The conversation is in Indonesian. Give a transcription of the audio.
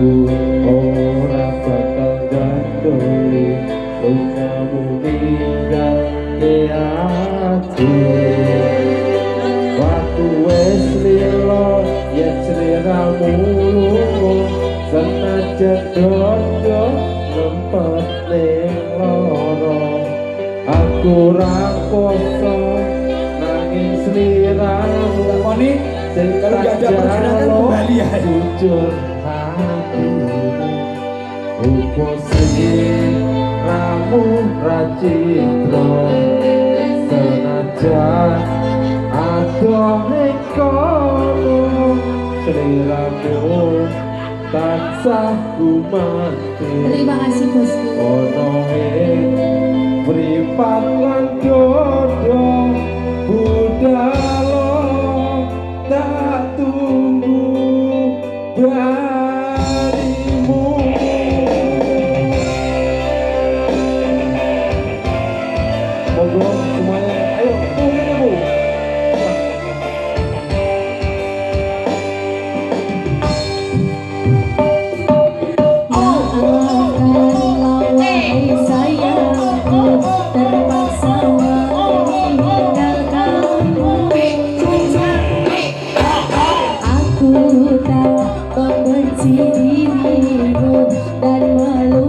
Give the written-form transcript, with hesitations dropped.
aku ora bakal gandoli lungamu ninggal ke aku waktu wis lilo yen sliramu lunga senajan dodo nempet ning loro aku ra poso nanging sliramu Lakoni kalau nggak ada pergerakan kembali ya. jujur hatimu upo sliramu racitro senajan adoh ekomu sliramu tansah kumati. Terima kasih bosku. Ono ing mripat lan dodo budalo tak tunggu barimu. Monggo semuanya, ayo mungkin ibu. Membenci dirimu dan malu